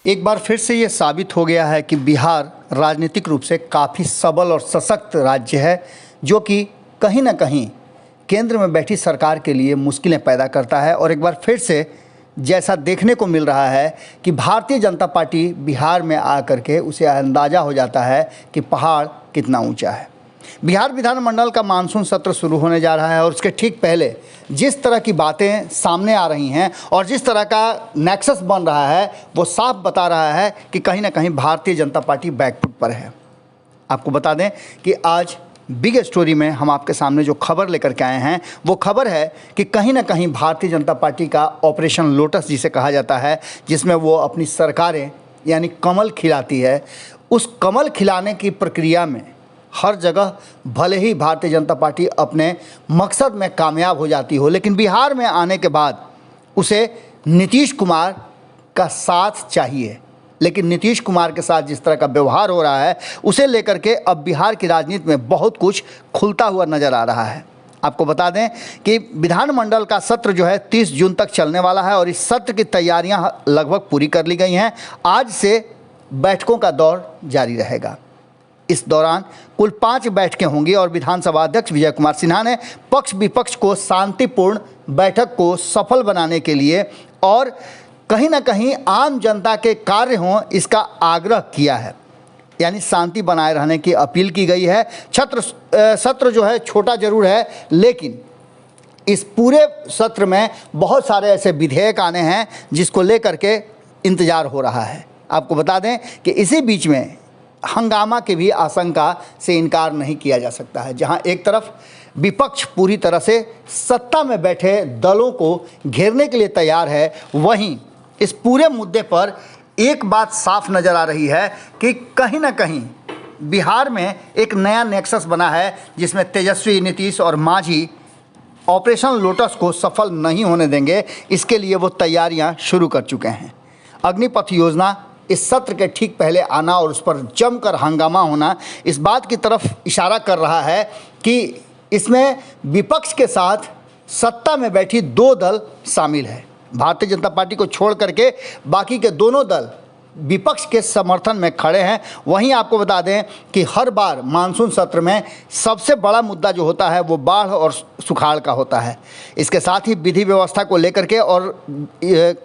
एक बार फिर से ये साबित हो गया है कि बिहार राजनीतिक रूप से काफ़ी सबल और सशक्त राज्य है, जो कि कहीं ना कहीं केंद्र में बैठी सरकार के लिए मुश्किलें पैदा करता है। और एक बार फिर से जैसा देखने को मिल रहा है कि भारतीय जनता पार्टी बिहार में आकर के उसे अंदाज़ा हो जाता है कि पहाड़ कितना ऊंचा है। बिहार विधानमंडल का मानसून सत्र शुरू होने जा रहा है और उसके ठीक पहले जिस तरह की बातें सामने आ रही हैं और जिस तरह का नेक्सस बन रहा है, वो साफ बता रहा है कि कहीं ना कहीं भारतीय जनता पार्टी बैकफुट पर है। आपको बता दें कि आज बिग स्टोरी में हम आपके सामने जो खबर लेकर के आए हैं, वो खबर है कि कहीं ना कहीं भारतीय जनता पार्टी का ऑपरेशन लोटस जिसे कहा जाता है, जिसमें वो अपनी सरकारें यानी कमल खिलाती है, उस कमल खिलाने की प्रक्रिया में हर जगह भले ही भारतीय जनता पार्टी अपने मकसद में कामयाब हो जाती हो, लेकिन बिहार में आने के बाद उसे नीतीश कुमार का साथ चाहिए। लेकिन नीतीश कुमार के साथ जिस तरह का व्यवहार हो रहा है, उसे लेकर के अब बिहार की राजनीति में बहुत कुछ खुलता हुआ नज़र आ रहा है। आपको बता दें कि विधानमंडल का सत्र जो है 30 जून तक चलने वाला है और इस सत्र की तैयारियां लगभग पूरी कर ली गई हैं। आज से बैठकों का दौर जारी रहेगा। इस दौरान कुल 5 बैठकें होंगी और विधानसभा अध्यक्ष विजय कुमार सिन्हा ने पक्ष विपक्ष को शांतिपूर्ण बैठक को सफल बनाने के लिए और कहीं ना कहीं आम जनता के कार्य हों, इसका आग्रह किया है। यानी शांति बनाए रहने की अपील की गई है। सत्र जो है छोटा जरूर है, लेकिन इस पूरे सत्र में बहुत सारे ऐसे विधेयक आने हैं जिसको लेकर के इंतज़ार हो रहा है। आपको बता दें कि इसी बीच में हंगामा की भी आशंका से इनकार नहीं किया जा सकता है। जहां एक तरफ विपक्ष पूरी तरह से सत्ता में बैठे दलों को घेरने के लिए तैयार है, वहीं इस पूरे मुद्दे पर एक बात साफ नज़र आ रही है कि कहीं ना कहीं बिहार में एक नया नेक्सस बना है, जिसमें तेजस्वी, नीतीश और मांझी ऑपरेशन लोटस को सफल नहीं होने देंगे। इसके लिए वो तैयारियां शुरू कर चुके हैं। अग्निपथ योजना इस सत्र के ठीक पहले आना और उस पर जमकर हंगामा होना इस बात की तरफ इशारा कर रहा है कि इसमें विपक्ष के साथ सत्ता में बैठी 2 दल शामिल है। भारतीय जनता पार्टी को छोड़ करके बाकी के दोनों दल विपक्ष के समर्थन में खड़े हैं। वहीं आपको बता दें कि हर बार मानसून सत्र में सबसे बड़ा मुद्दा जो होता है वो बाढ़ और सुखाड़ का होता है। इसके साथ ही विधि व्यवस्था को लेकर के और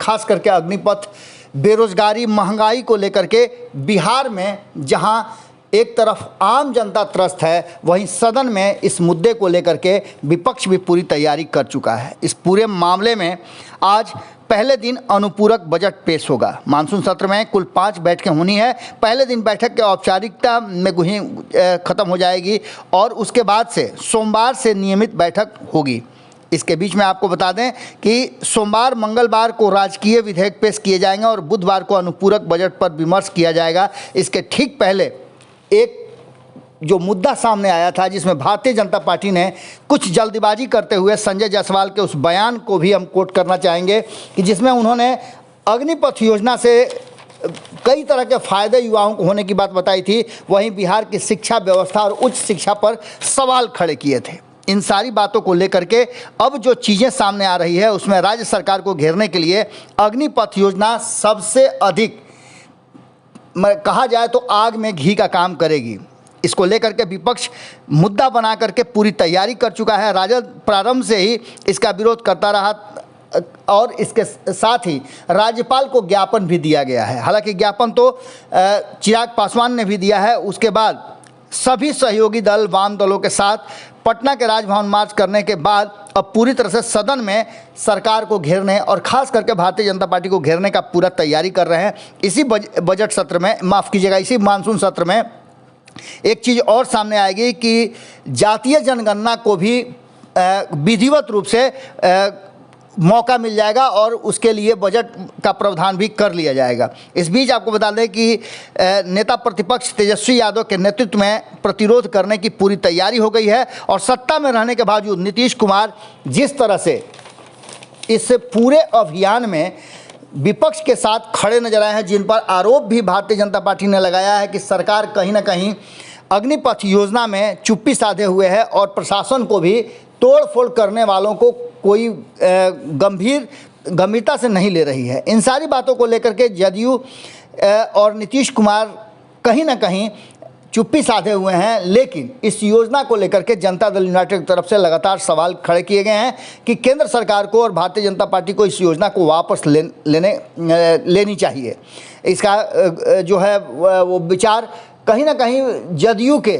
खास करके अग्निपथ, बेरोजगारी, महंगाई को लेकर के बिहार में जहां एक तरफ आम जनता त्रस्त है, वहीं सदन में इस मुद्दे को लेकर के विपक्ष भी पूरी तैयारी कर चुका है। इस पूरे मामले में आज पहले दिन अनुपूरक बजट पेश होगा। मानसून सत्र में कुल 5 बैठकें होनी है। पहले दिन बैठक के औपचारिकता में खत्म हो जाएगी और उसके बाद से सोमवार से नियमित बैठक होगी। इसके बीच में आपको बता दें कि सोमवार, मंगलवार को राजकीय विधेयक पेश किए जाएंगे और बुधवार को अनुपूरक बजट पर विमर्श किया जाएगा। इसके ठीक पहले एक जो मुद्दा सामने आया था, जिसमें भारतीय जनता पार्टी ने कुछ जल्दबाजी करते हुए संजय जायसवाल के उस बयान को भी हम कोट करना चाहेंगे कि जिसमें उन्होंने अग्निपथ योजना से कई तरह के फ़ायदे युवाओं को होने की बात बताई थी, वहीं बिहार की शिक्षा व्यवस्था और उच्च शिक्षा पर सवाल खड़े किए थे। इन सारी बातों को लेकर के अब जो चीज़ें सामने आ रही है, उसमें राज्य सरकार को घेरने के लिए अग्निपथ योजना सबसे अधिक कहा जाए तो आग में घी का काम करेगी। इसको लेकर के विपक्ष मुद्दा बना करके पूरी तैयारी कर चुका है। राजद प्रारंभ से ही इसका विरोध करता रहा और इसके साथ ही राज्यपाल को ज्ञापन भी दिया गया है। हालांकि ज्ञापन तो चिराग पासवान ने भी दिया है। उसके बाद सभी सहयोगी दल वाम दलों के साथ पटना के राजभवन मार्च करने के बाद अब पूरी तरह से सदन में सरकार को घेरने और खास करके भारतीय जनता पार्टी को घेरने का पूरा तैयारी कर रहे हैं। इसी बजट सत्र में, माफ़ कीजिएगा, इसी मानसून सत्र में एक चीज़ और सामने आएगी कि जातीय जनगणना को भी विधिवत रूप से मौका मिल जाएगा और उसके लिए बजट का प्रावधान भी कर लिया जाएगा। इस बीच आपको बता दें कि नेता प्रतिपक्ष तेजस्वी यादव के नेतृत्व में प्रतिरोध करने की पूरी तैयारी हो गई है और सत्ता में रहने के बावजूद नीतीश कुमार जिस तरह से इस पूरे अभियान में विपक्ष के साथ खड़े नजर आए हैं, जिन पर आरोप भी भारतीय जनता पार्टी ने लगाया है कि सरकार कहीं ना कहीं अग्निपथ योजना में चुप्पी साधे हुए है और प्रशासन को भी तोड़-फोड़ करने वालों को कोई गंभीरता से नहीं ले रही है। इन सारी बातों को लेकर के जदयू और नीतीश कुमार कहीं ना कहीं चुप्पी साधे हुए हैं। लेकिन इस योजना को लेकर के जनता दल यूनाइटेड की तरफ से लगातार सवाल खड़े किए गए हैं कि केंद्र सरकार को और भारतीय जनता पार्टी को इस योजना को वापस लेनी चाहिए। इसका जो है वो विचार कहीं ना कहीं जदयू के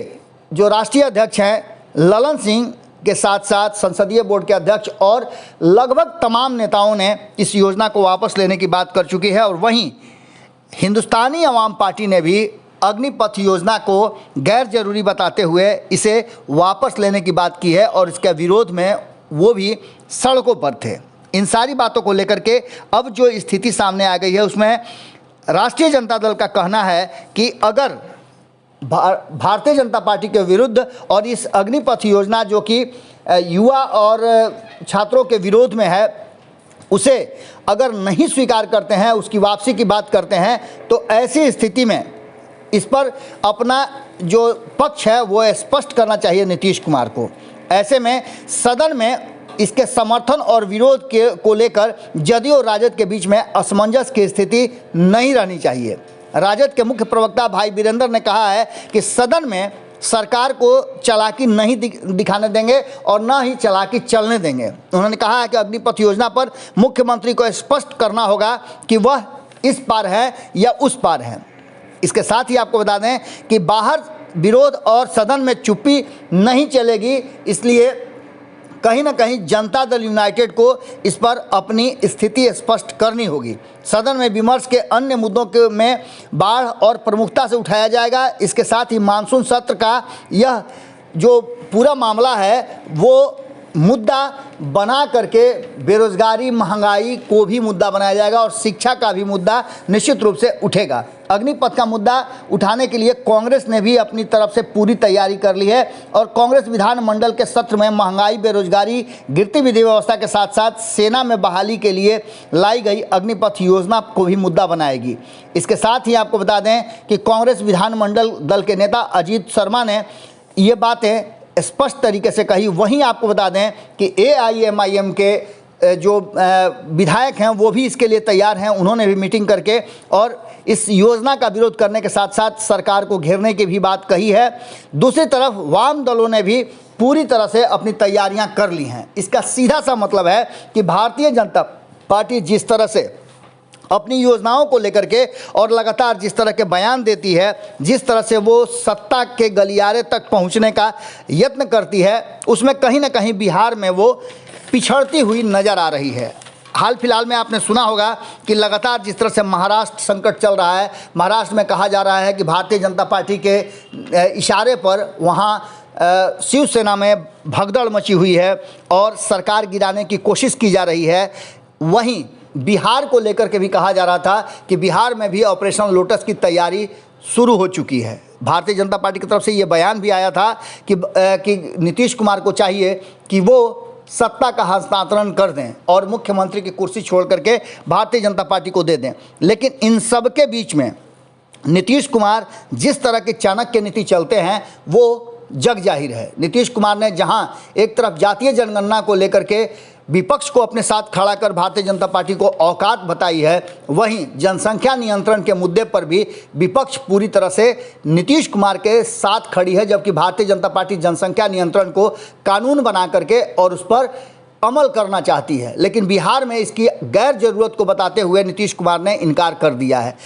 जो राष्ट्रीय अध्यक्ष हैं ललन सिंह के साथ साथ संसदीय बोर्ड के अध्यक्ष और लगभग तमाम नेताओं ने इस योजना को वापस लेने की बात कर चुकी है। और वहीं हिंदुस्तानी अवाम पार्टी ने भी अग्निपथ योजना को गैर जरूरी बताते हुए इसे वापस लेने की बात की है और इसके विरोध में वो भी सड़कों पर थे। इन सारी बातों को लेकर के अब जो स्थिति सामने आ गई है उसमें राष्ट्रीय जनता दल का कहना है कि अगर भारतीय जनता पार्टी के विरुद्ध और इस अग्निपथ योजना जो कि युवा और छात्रों के विरोध में है उसे अगर नहीं स्वीकार करते हैं, उसकी वापसी की बात करते हैं, तो ऐसी स्थिति में इस पर अपना जो पक्ष है वो स्पष्ट करना चाहिए नीतीश कुमार को। ऐसे में सदन में इसके समर्थन और विरोध को लेकर जदयू और राजद के बीच में असमंजस की स्थिति नहीं रहनी चाहिए। राजद के मुख्य प्रवक्ता भाई वीरेंद्र ने कहा है कि सदन में सरकार को चालाकी नहीं दिखाने देंगे और न ही चालाकी चलने देंगे। उन्होंने कहा है कि अग्निपथ योजना पर मुख्यमंत्री को स्पष्ट करना होगा कि वह इस पार है या उस पार है। इसके साथ ही आपको बता दें कि बाहर विरोध और सदन में चुप्पी नहीं चलेगी, इसलिए कहीं ना कहीं जनता दल यूनाइटेड को इस पर अपनी स्थिति स्पष्ट करनी होगी। सदन में विमर्श के अन्य मुद्दों के में बाढ़ और प्रमुखता से उठाया जाएगा। इसके साथ ही मानसून सत्र का यह जो पूरा मामला है वो मुद्दा बना करके बेरोजगारी, महंगाई को भी मुद्दा बनाया जाएगा और शिक्षा का भी मुद्दा निश्चित रूप से उठेगा। अग्निपथ का मुद्दा उठाने के लिए कांग्रेस ने भी अपनी तरफ से पूरी तैयारी कर ली है और कांग्रेस विधानमंडल के सत्र में महंगाई, बेरोजगारी, गिरती विधि व्यवस्था के साथ साथ सेना में बहाली के लिए लाई गई अग्निपथ योजना को भी मुद्दा बनाएगी। इसके साथ ही आपको बता दें कि कांग्रेस विधानमंडल दल के नेता अजीत शर्मा ने ये बातें स्पष्ट तरीके से कही। वहीं आपको बता दें कि AIMIM के जो विधायक हैं वो भी इसके लिए तैयार हैं। उन्होंने भी मीटिंग करके और इस योजना का विरोध करने के साथ साथ सरकार को घेरने की भी बात कही है। दूसरी तरफ वाम दलों ने भी पूरी तरह से अपनी तैयारियां कर ली हैं। इसका सीधा सा मतलब है कि भारतीय जनता पार्टी जिस तरह से अपनी योजनाओं को लेकर के और लगातार जिस तरह के बयान देती है, जिस तरह से वो सत्ता के गलियारे तक पहुंचने का यत्न करती है, उसमें कहीं ना कहीं बिहार में वो पिछड़ती हुई नज़र आ रही है। हाल फिलहाल में आपने सुना होगा कि लगातार जिस तरह से महाराष्ट्र संकट चल रहा है, महाराष्ट्र में कहा जा रहा है कि भारतीय जनता पार्टी के इशारे पर वहाँ शिवसेना में भगदड़ मची हुई है और सरकार गिराने की कोशिश की जा रही है। वहीं बिहार को लेकर के भी कहा जा रहा था कि बिहार में भी ऑपरेशन लोटस की तैयारी शुरू हो चुकी है। भारतीय जनता पार्टी की तरफ से ये बयान भी आया था कि नीतीश कुमार को चाहिए कि वो सत्ता का हस्तांतरण कर दें और मुख्यमंत्री की कुर्सी छोड़ करके भारतीय जनता पार्टी को दे दें। लेकिन इन सब के बीच में नीतीश कुमार जिस तरह की चाणक्य नीति चलते हैं वो जग जाहिर है। नीतीश कुमार ने जहां एक तरफ जातीय जनगणना को लेकर के विपक्ष को अपने साथ खड़ा कर भारतीय जनता पार्टी को औकात बताई है, वहीं जनसंख्या नियंत्रण के मुद्दे पर भी विपक्ष पूरी तरह से नीतीश कुमार के साथ खड़ी है, जबकि भारतीय जनता पार्टी जनसंख्या नियंत्रण को कानून बना करके और उस पर अमल करना चाहती है। लेकिन बिहार में इसकी गैर जरूरत को बताते हुए नीतीश कुमार ने इनकार कर दिया है।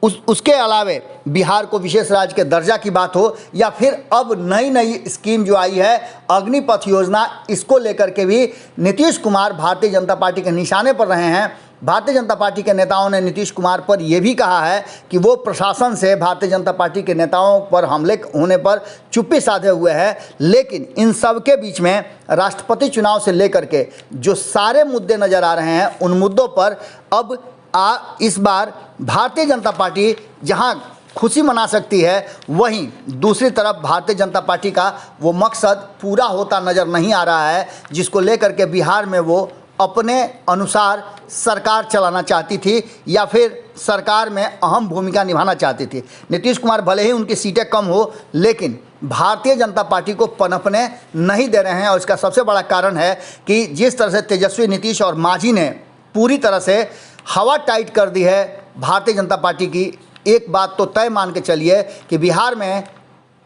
उसके अलावे बिहार को विशेष राज्य के दर्जा की बात हो या फिर अब नई स्कीम जो आई है अग्निपथ योजना, इसको लेकर के भी नीतीश कुमार भारतीय जनता पार्टी के निशाने पर रहे हैं। भारतीय जनता पार्टी के नेताओं ने नीतीश कुमार पर यह भी कहा है कि वो प्रशासन से भारतीय जनता पार्टी के नेताओं पर हमले होने पर चुप्पी साधे हुए हैं। लेकिन इन सब के बीच में राष्ट्रपति चुनाव से लेकर के जो सारे मुद्दे नज़र आ रहे हैं उन मुद्दों पर अब इस बार भारतीय जनता पार्टी जहां खुशी मना सकती है, वहीं दूसरी तरफ भारतीय जनता पार्टी का वो मकसद पूरा होता नज़र नहीं आ रहा है जिसको लेकर के बिहार में वो अपने अनुसार सरकार चलाना चाहती थी या फिर सरकार में अहम भूमिका निभाना चाहती थी। नीतीश कुमार भले ही उनकी सीटें कम हो, लेकिन भारतीय जनता पार्टी को पनपने नहीं दे रहे हैं और इसका सबसे बड़ा कारण है कि जिस तरह से तेजस्वी, नीतीश और मांझी ने पूरी तरह से हवा टाइट कर दी है भारतीय जनता पार्टी की, एक बात तो तय मान के चलिए कि बिहार में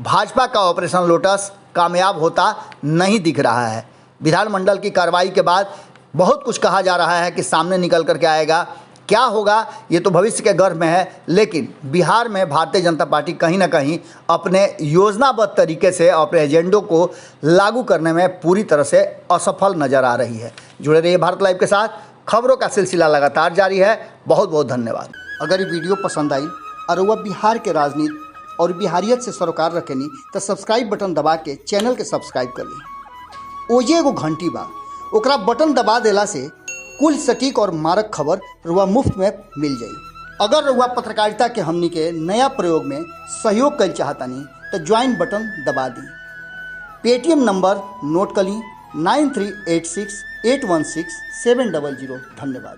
भाजपा का ऑपरेशन लोटस कामयाब होता नहीं दिख रहा है। विधानमंडल की कार्रवाई के बाद बहुत कुछ कहा जा रहा है कि सामने निकल करके आएगा, क्या होगा ये तो भविष्य के गर्भ में है। लेकिन बिहार में भारतीय जनता पार्टी कहीं ना कहीं अपने योजनाबद्ध तरीके से अपने एजेंडों को लागू करने में पूरी तरह से असफल नजर आ रही है। जुड़े रहिए भारत लाइव के साथ, खबरों का सिलसिला लगातार जारी है। बहुत बहुत धन्यवाद। अगर ये वीडियो पसंद आई और वह बिहार के राजनीति और बिहारियत से सरोकार रखेनी तो सब्सक्राइब बटन दबा के चैनल के सब्सक्राइब कर ली। ओजे एगो घंटी बा, ओकरा बटन दबा देला से कुल सटीक और मारक खबर रुआ मुफ्त में मिल जाई। अगर रुआ पत्रकारिता के हमनी के नया प्रयोग में सहयोग कर चाहतानी तो ज्वाइन बटन दबा दी। पेटीएम नंबर नोट कर ली 9386816700। धन्यवाद।